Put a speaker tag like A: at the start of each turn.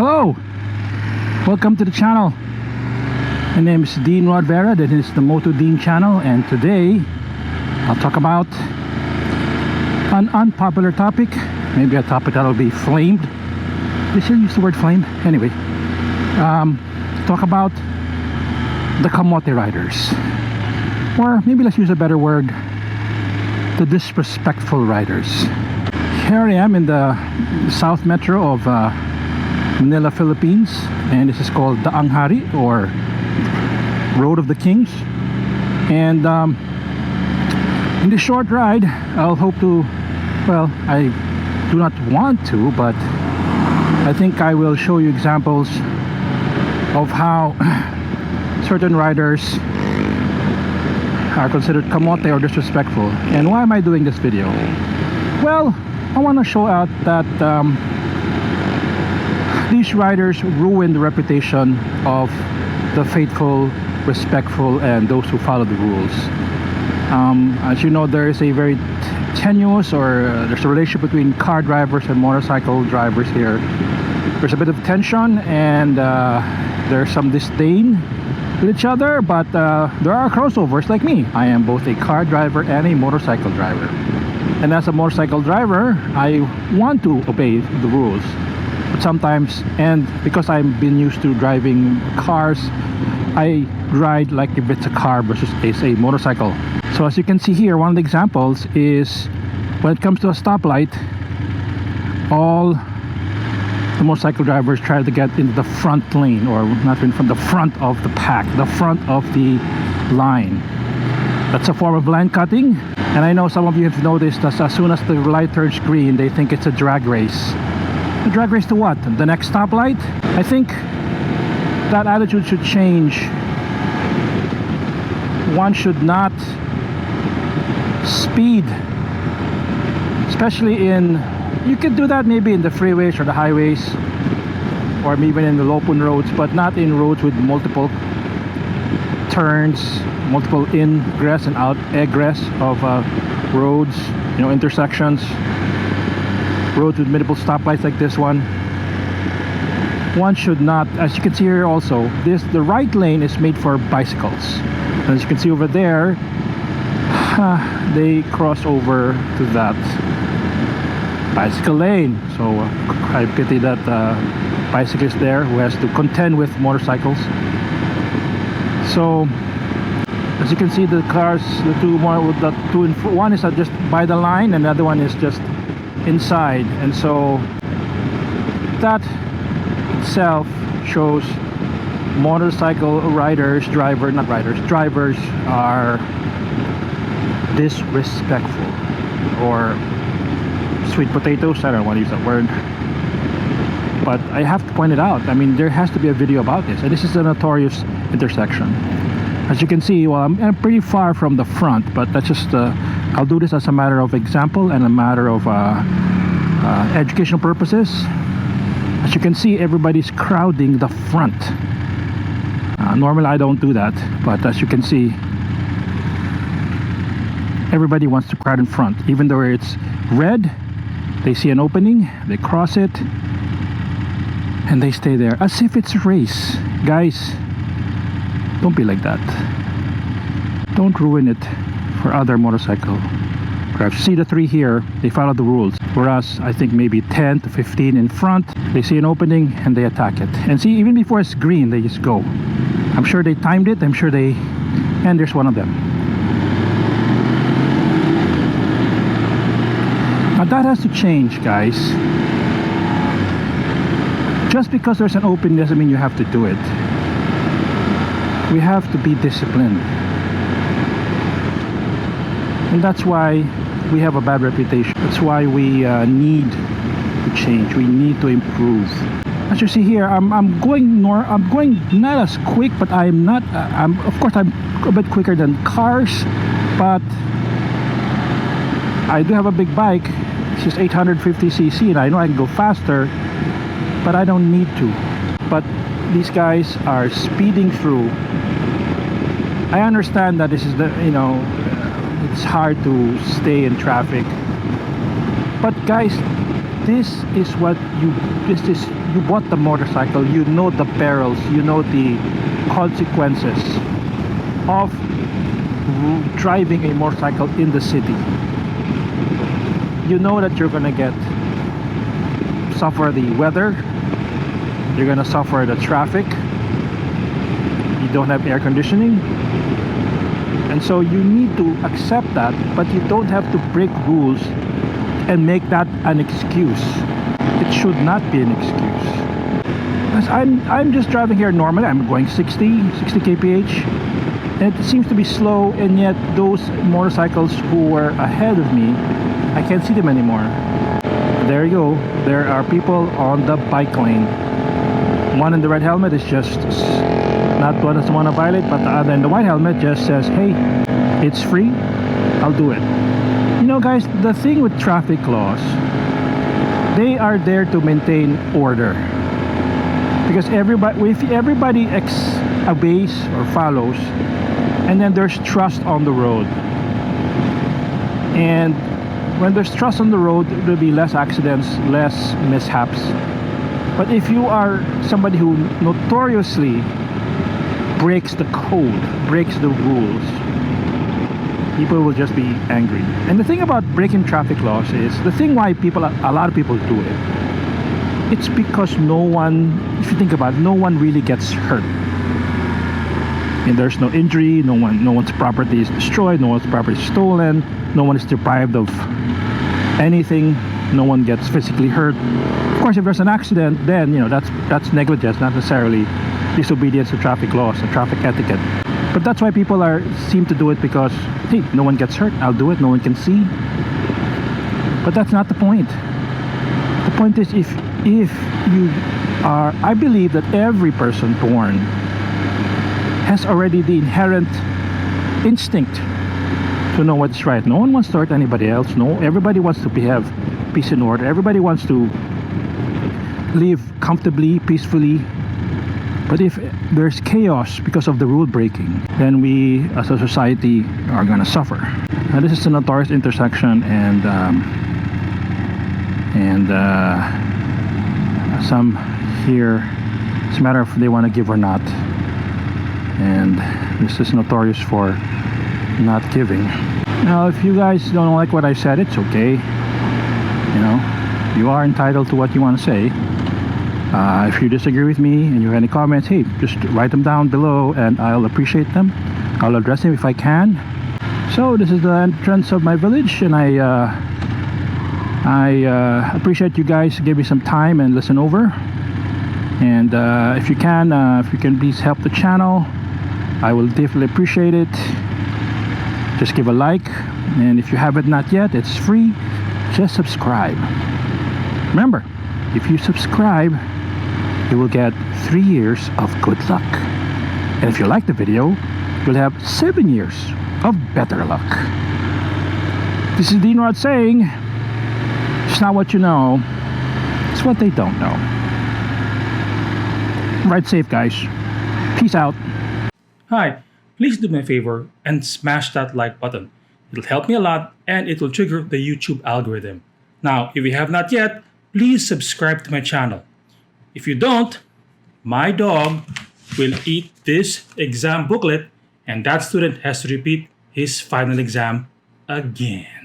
A: Hello, welcome to the channel. My name is Dean Rodvera. This is the Moto Dean channel, and today I'll talk about an unpopular topic, maybe a topic that'll be flamed. They still use the word flame? Anyway, talk about the Kamote riders, or maybe let's use a better word, the disrespectful riders. Here I am in the South Metro of Manila, Philippines, and this is called the Anghari, or Road of the Kings. And in this short ride, I'll hope to, well, I do not want to, but I think I will show you examples of how certain riders are considered kamote or disrespectful. And why am I doing this video? Well, I want to show out that these riders ruin the reputation of the faithful, respectful, and those who follow the rules. As you know, there is a very tenuous, or there's a relationship between car drivers and motorcycle drivers here. There's a bit of tension, and there's some disdain with each other, but there are crossovers like me. I am both a car driver and a motorcycle driver. And as a motorcycle driver, I want to obey the rules. But sometimes, and because I've been used to driving cars, I ride like if it's a car versus a motorcycle. So as you can see here, one of the examples is when it comes to a stoplight, all the motorcycle drivers try to get into the front lane, or not in front, the front of the pack, the front of the line. That's a form of line cutting, and I know some of you have noticed that as soon as the light turns green, they think it's a drag race. A drag race to what? The next stoplight? I think that attitude should change. One should not speed, especially in, you could do that maybe in the freeways or the highways, or even in the open roads, but not in roads with multiple turns, multiple ingress and out egress of roads, you know, intersections, roads with multiple stoplights like this one. One should not, as you can see here also, the right lane is made for bicycles, and as you can see over there, they cross over to that bicycle lane. So I pity that bicyclist there who has to contend with motorcycles. So as you can see, the cars, one is just by the line, and the other one is just inside, and so that itself shows motorcycle drivers are disrespectful, or sweet potatoes. I don't want to use that word, but I have to point it out. I mean, there has to be a video about this, and this is a notorious intersection. As you can see, well, I'm pretty far from the front, but that's just I'll do this as a matter of example and a matter of educational purposes. As you can see, everybody's crowding the front. Normally I don't do that, but as you can see, everybody wants to crowd in front. Even though it's red, they see an opening, they cross it, and they stay there as if it's a race. Guys, don't be like that. Don't ruin it for other motorcycle drivers. See the three here, they follow the rules, whereas I think maybe 10 to 15 in front, they see an opening and they attack it. And see, even before it's green, they just go. I'm sure they timed it, I'm sure they, and there's one of them. Now that has to change, guys. Just because there's an opening doesn't mean you have to do it. We have to be disciplined, and that's why we have a bad reputation. That's why we need to change. We need to improve. As you see here, I'm going not as quick, but I'm not. Of course I'm a bit quicker than cars, but I do have a big bike. It's just 850cc, and I know I can go faster, but I don't need to. But these guys are speeding through. I understand that this is the, you know, it's hard to stay in traffic, but guys, this is what you this is you bought the motorcycle, you know the perils, you know the consequences of driving a motorcycle in the city. You know that you're gonna suffer the weather, you're gonna suffer the traffic, you don't have air conditioning, and so you need to accept that, but you don't have to break rules and make that an excuse. It should not be an excuse. Because I'm just driving here normally. I'm going 60 kph, and it seems to be slow, and yet those motorcycles who were ahead of me, I can't see them anymore. There you go. There are people on the bike lane. One in the red helmet is just not one doesn't want to violate, but the other in the white helmet just says, hey, it's free, I'll do it. You know, guys, the thing with traffic laws, they are there to maintain order, because if everybody obeys or follows, and then there's trust on the road, and when there's trust on the road, there'll be less accidents, less mishaps. But if you are somebody who notoriously breaks the code, breaks the rules, people will just be angry. And the thing about breaking traffic laws is, the thing why a lot of people do it, it's because no one, if you think about it, no one really gets hurt. And there's no injury, no one's property is destroyed, no one's property is stolen, no one is deprived of anything, no one gets physically hurt. Of course, if there's an accident, then that's negligence, not necessarily disobedience to traffic laws and traffic etiquette. But that's why people seem to do it, because hey, no one gets hurt, I'll do it, no one can see. But that's not the point. The point is, if you are, I believe that every person born has already the inherent instinct to know what's right. No one wants to hurt anybody else. No, everybody wants to have peace and order. Everybody wants to live comfortably, peacefully. But if there's chaos because of the rule breaking, then we as a society are gonna suffer. Now, this is a notorious intersection, and some here, it's a matter of if they want to give or not. And this is notorious for not giving. Now, if you guys don't like what I said, it's okay. You are entitled to what you want to say. If you disagree with me and you have any comments, hey, just write them down below and I'll appreciate them. I'll address them if I can. So this is the entrance of my village, and I appreciate you guys give me some time and listen over. And if you can please help the channel, I will definitely appreciate it. Just give a like, and if you haven't not yet, it's free. Just subscribe. Remember, if you subscribe, you will get 3 years of good luck. And if you like the video, you'll have 7 years of better luck. This is Dean Rod saying, it's not what you know, it's what they don't know. Ride safe, guys. Peace out.
B: Hi, please do me a favor and smash that like button. It'll help me a lot, and it will trigger the YouTube algorithm. Now, if you have not yet, please subscribe to my channel. If you don't, my dog will eat this exam booklet, and that student has to repeat his final exam again.